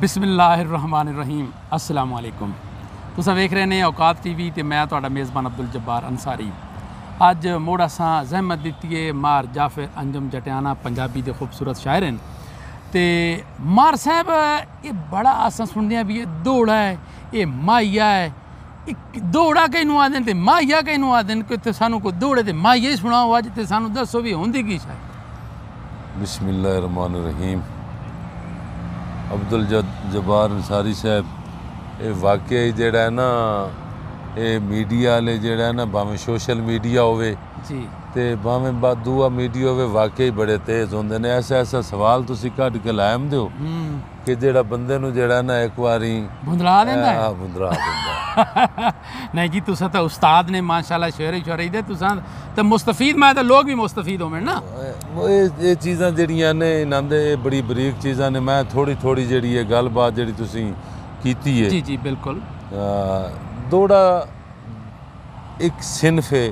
बिस्मिल्लाहिर्रहमानिर्रहीम अस्सलाम वालेकुम। तुसां वेख रहे ने औकात टीवी ते मैं तुहाडा मेज़बान अब्दुल जब्बार अंसारी। अज मोड़ असां जहमत दित्ती है मार जाफर अंजम जटियाना पंजाबी दे खूबसूरत शायर हैं ते मार साहब ये बड़ा असां सुनने भी ये दौड़ा है, ये माहिया है, दौड़ा कहीं आदन ते माहिया कहीं आदन कि सानू को दौड़े ते माहिया ही सुनाओ अज ते सानू दसो भी होंदी की शायद। बिस्मिल्लाहिर्रहमानिर्रहीम। अब्दुल जब्बार अंसारी साहब ये वाकई जेड़ा है ना ये मीडिया वाले जेड़ा है ना भावें सोशल मीडिया होवे जी ते भावें दूआ मीडिया होवे वाकई बड़े तेज़ होंदे ने। ऐसा सवाल तुसी कढ के लायम दिओ कि जेड़ा बंदे नूं जेड़ा ना एक बारी भुंदला देंदा है। भुंदला देंदा नहीं जी तुसा तो उस्ताद ने माशाल्लाह शेर दे तुसा तो मुस्तफीद मैं तो लोग भी मुस्तफीद होवे ना। ये चीज़ां जेड़ियां ने इन्हां दे बड़ी बरीक चीज़ां ने। मैं थोड़ी जेड़ी है गलबात जेड़ी तुसी कीती है जी जी बिल्कुल। दौड़ा एक सिनफ है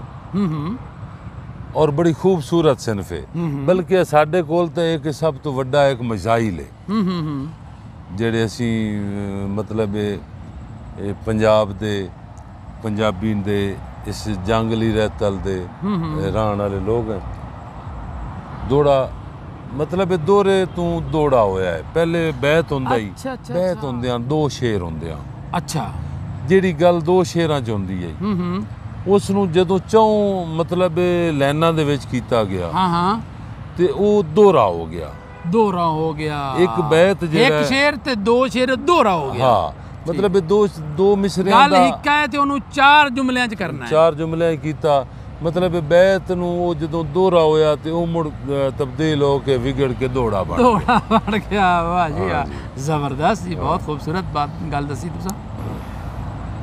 और बड़ी खूबसूरत सिनफ है, बल्कि साडे कोल तो एक सब तो वड्डा एक मजाइल है जेड़े असी मतलब पंजाब दे पंजाबी दे इस जंगली रहतल दे रहने वाले लोग हैं। दौड़ा मतलब दोहरे तू दौड़ा होया है। पहले बैत होंदा ही बैत होंदियां दो शेर होंदियां। अच्छा जेड़ी गल दो शेरां च होंदी है उस नूं जदों चौं मतलब लाइनां दे विच कीता गया ते वो दोहरा हो गया। दोहरा हो गया एक बैत जेड़ा एक शेर ते दो शेर दोहरा हो गया। हाँ मतलब दो मिसरियां गल हिक्का है ते ओनू चार जुमलियां च करना है। चार जुमलियां कीता मतलब बैत नूं वो जदों दोहरा होया ते वो मुड़ तब्दील हो के विगड़ के दौड़ा बन गया। वाह जी वाह जबरदस्त जी, बहुत खूबसूरत बात गल दसी तुसा।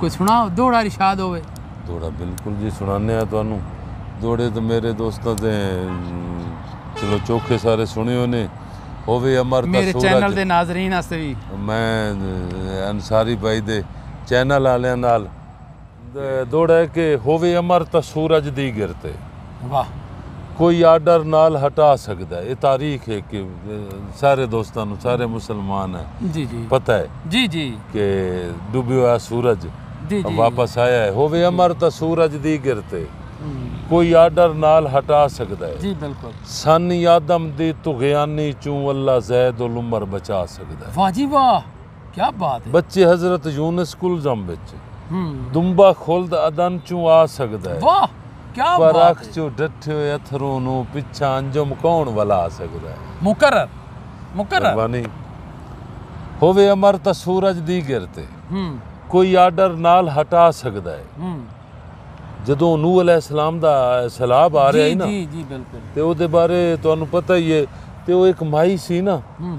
कोई सुनाओ दौड़ा इरशाद होवे। दौड़ा बिल्कुल जी सुनाने आ तुहानू। दौड़े तो मेरे दोस्तों से चलो चौखे सारे सुने होने होवे अमर मेरे चैनल दे नाज़रीन वास्ते भी मैं अंसारी भाई दे चैनल वालियां नाल दौड़ा है कि होवे अमर ता सूरज दी गिरते। वाह कोई आर्डर नाल हटा सकता है। ये तारीख है कि सारे दोस्तों सारे मुसलमान है जी जी पता है जी जी कि डूबा हुआ सूरज जी जी वापस आया है। होवे अमर ता सूरज दी गिरते कोई आर्डर नाल हटा सकता है। जी बिल्कुल। सन आदम दी तुगयानी चूं अल्लाह ज़ैद उल उमर बचा सकता है। वाह जी वाह क्या बात है। बच्चे हजरत यूनुस कुलजम विच दुंबा खुल्द अदन चूं आ सकता है। वाह क्या पर बात अख चो डठे हुए अथरों नूं पिछा अंजुम कौन वला सकता है। मुकर्रर मुकर्रर। होवे अमर ता सूरज दी गिरते कोई आर्डर नाल हटा सकता है। जदों नूह अलैहिस्सलाम दा सैलाब आ रहा है ना जी जी बिल्कुल ते ओदे बारे तुहानू पता ही है ते वो एक माई सी ना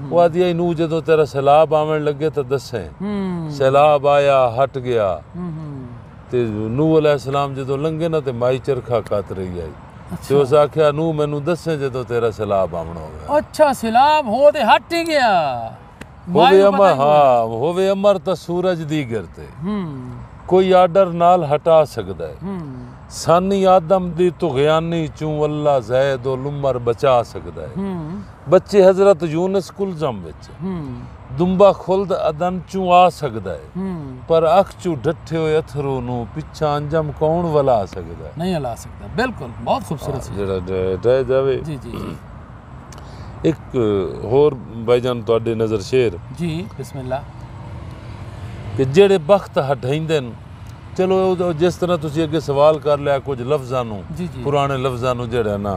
वो आदि आई नूह जदों तेरा सैलाब आवन लगे तो दसें। सैलाब आया हट गया ते नूह अलैहिस्सलाम जदों लंघे ना ते माई चरखा कत रही आई ते उस आख्या नूह मैनू दसें जदों तेरा सैलाब आवन होगा। अच्छा सैलाब हो ते हट ही गया। होवे अमर हाँ होवे अमर ता सूरज दी गिरते कोई आर्डर नाल हटा सकता है। सानी आदम दी तुगयानी चूं अल्लाह ज़ैद उल उमर बचा सकता है। बच्चे हजरत यूनुस कुलजम विच दुंबा खुल्द अदन चूं आ सकता है पर अख चू डठे हुए अथरों नूं पिछा अंजम कौन वला सकता है। नहीं हला सकता बिल्कुल। बहुत खूबसूरत जेड़ा डह जावे। जी जी एक होर भाईजान तुहाडे नज़र शेर जी बिस्मिल्लाह कि जेड़े बख्त हटाइंदे न चलो जिस तरह तुसी अगे सवाल कर लिया कुछ लफ्ज़ां नूं पुराने लफ्ज़ां नूं जेड़ा ना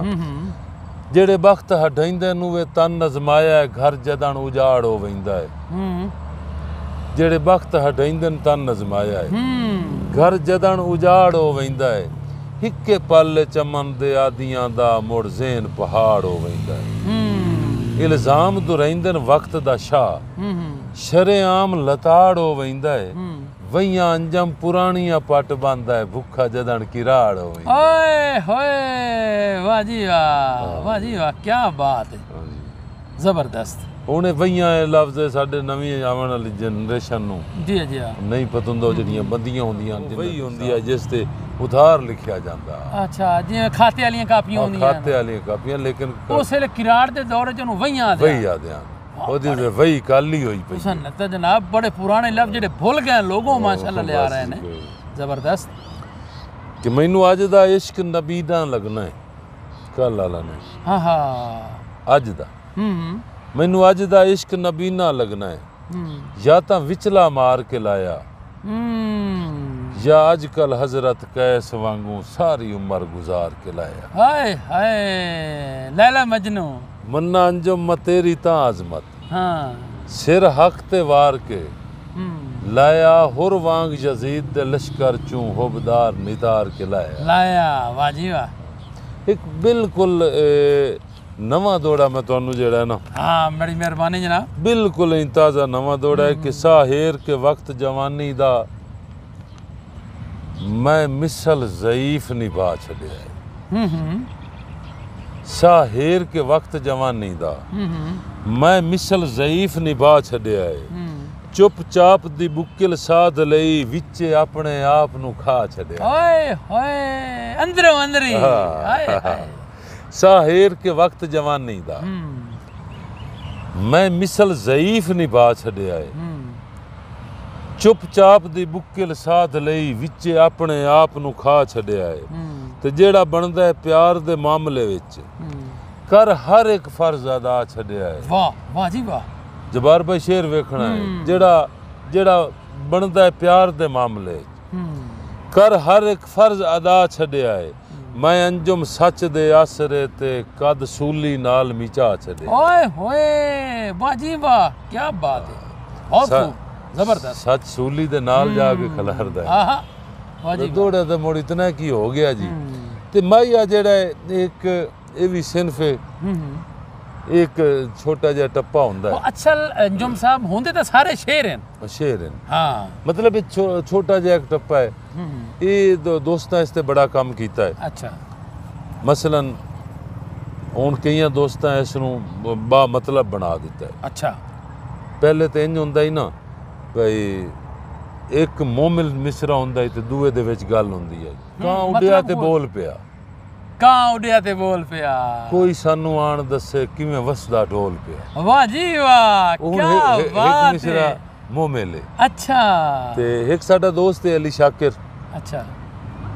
जेड़े बख्त हटाइंदे नूं वे तन अजमाया है घर जदन उजाड़ हो वेंदा है। जेड़े बख्त हटाइंदे न तन अजमाया है घर जदन उजाड़ हो वेंदा है। हिक्के पल चमन दे आदियां दा मुड़ ज़हन पहाड़ हो वेंदा है। इल्ज़ाम दुराइंदे न वक्त दा शाह शरेआम लताड़ हो वेंदा है। वइयां अंजम पुरानियां पट बंदा है भुखा जदन किराड़ हो वेंदा है। ओए होए वाह जी वाह क्या बात है जबरदस्त। ਉਹਨੇ ਵਈਆਂ ਲਫ਼ਜ਼ ਸਾਡੇ ਨਵੀਂ ਆਉਣ ਵਾਲੀ ਜਨਰੇਸ਼ਨ ਨੂੰ ਜੀ ਜੀ ਨਹੀਂ ਪਤਾ ਹੁੰਦਾ ਜਿਹੜੀਆਂ ਬੰਦੀਆਂ ਹੁੰਦੀਆਂ ਵਈ ਹੁੰਦੀ ਹੈ ਜਿਸ ਤੇ ਉਧਾਰ ਲਿਖਿਆ ਜਾਂਦਾ। ਅੱਛਾ ਜਿਵੇਂ ਖਾਤੇ ਵਾਲੀਆਂ ਕਾਪੀਆਂ ਹੁੰਦੀਆਂ ਖਾਤੇ ਵਾਲੀਆਂ ਕਾਪੀਆਂ ਲੇਕਿਨ ਉਸ ਵੇਲੇ ਕਿਰਾੜ ਦੇ ਦੌਰ 'ਚ ਉਹਨੂੰ ਵਈਆਂ ਆਦੇ ਵਈ ਆਦੇ ਉਹਦੀ ਤੇ ਵਹੀ ਕਾਲੀ ਹੋਈ ਪਈ हुसन तो जनाब बड़े पुराने लफ्ज़ जेडे भुल गए लोगों माशाल्लाह ले आ रहे हैं ज़बरदस्त कि मैनू अज दा इश्क नबी दा लगना है कल वाला ने हाँ हाँ अज दा मैनू अज दा इश्क नबी ना लगना है या तां विचला मार के लाया या अजकल हजरत कैस वांगू सारी उम्र गुजार के लाया हाय हाय लैला मजनू मन्ना अंजुम म तेरी तां अजमत हाँ सिर हक ते वार के लाया हुर वांग यजीद दे लश्कर चूं हुबदार निदार के लाया वाजी वाह एक बिल्कुल नवा दौड़ा मैं तुहानू जेड़ा ना हाँ बड़ी मेहरबानी जनाब बिल्कुल ही ताज़ा नवा दौड़ा है कि साहेर के वक्त जवानी दा मैं मिसल ज़ईफ निभा छड़िया है साहेर के वक्त जवानी दा मैं मिसल ज़ईफ निभा छड़िया है चुपचाप दी बुकिल साध लई विचे अपने आप नू खा छड़िया ओए होए अंदरों अंदरी हाय हाय साहेर के वक्त जवानी दा मैं मिसल ज़ईफ निभा छड़िया है चुपचाप दी बुकिल साध लई विचे अपने आप नू खा छड़िया है ते जेड़ा बनदा है प्यार दे मामले विच कर हर एक फर्ज अदा छड़िया है वाह वाह जी वाह जबार भाई शेर वेखना है जेड़ा जेड़ा बनदा है प्यार दे मामले कर हर एक फर्ज अदा छड़िया है मैं अंजुम सच दे आसरे ते कद सूली नाल मिचा छड़े ओए होए वाह जी वाह क्या बात है बहुत खूब जबरदस्त सच सूली दे नाल जाके खलरदा है आहा वाह जी दौड़े ते मुड़ इतना की हो गया जी ते माइया जेड़ा एक ये भी सिनफ एक छोटा जिहा टप्पा हुंदा है अच्छा अंजुम साहब होंदे तो सारे शेर हैं हाँ मतलब ये छोटा जिहा एक टप्पा है ये दोस्तां इसते बड़ा काम कीता है अच्छा मसलन हुण कईयां दोस्तां इस नूं बा मतलब बना दिता है अच्छा पहले तो इंज हुंदा ही ना भाई एक मोमिल मिसरा हुंदा है ते दूए दे विच गल हुंदी है कां उड्डिया ते बोल पिया कां उड्डिया ते बोल पिया कोई सानू आण दसे किवें वसदा ढोल पिया वाह जी वाह क्या बात एक मिसरा मोमिल है अच्छा ते एक साडा दोस्त है अली शाकिर अच्छा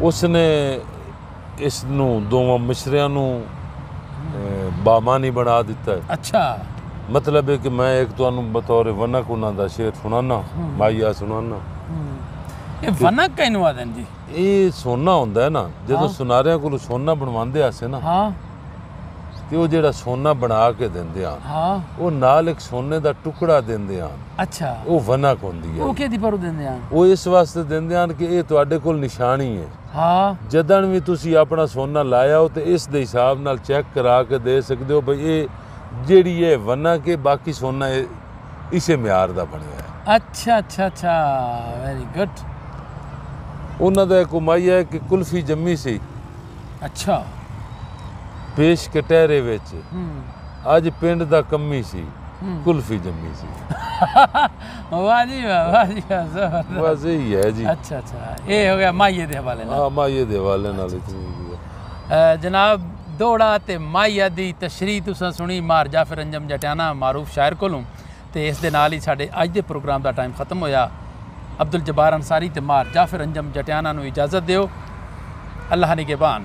उसने इस नू दोवां मिसरियां नू बामानी बना दिता है अच्छा मतलब है कि मैं एक तुहानू बतौर वनक उन्हां दा शेर सुनाना माइया सुनाना ये वनक कहनू आदन जी ये सोना हुंदा है ना जदों सुनारियां कोलों सोना बनवांदे आसे ना हाँ ते वो जेड़ा सोना बना के दिंदे आन हाँ वो नाल एक सोने दा टुकड़ा दिंदे आन अच्छा वो वनक हुंदी है वो केदी पर दिंदे आन वो इस वास्ते दिंदे आन कि ये तुहाडे कोल निशानी है हाँ जदन भी तुसी अपना सोना लाया हो ते इस दे हिसाब नाल चेक करा के दे सकदे हो भाई ये जेड़ी है वनक के बाकी सोना इसे म्यार दा बनया है अच्छा अच्छा अच्छा वेरी गुड उन्हां दा एक माइया है कि कुल्फी जम्मी सी अच्छा पेश कटहरे विच अज पिंड दा कम्मी सी कुल्फी जम्मी सी वाह जी वाह जबरदस्त बस यही है जी अच्छा अच्छा ये हो गया माइये दे हवाले नाल हाँ माइये दे हवाले नाल इतनी जनाब दौड़ा ते माइया दी तशरीह तुसां सुनी मार जाफर अंजम जटियाना मारूफ शायर कोलों ते इस दे नाल ही साडे अज दे प्रोग्राम दा टाइम खत्म होया अब्दुल जब्बार अंसारी ते मार जाफर अंजम जटियाना नूं इजाजत दिओ अल्लाह निगहबान।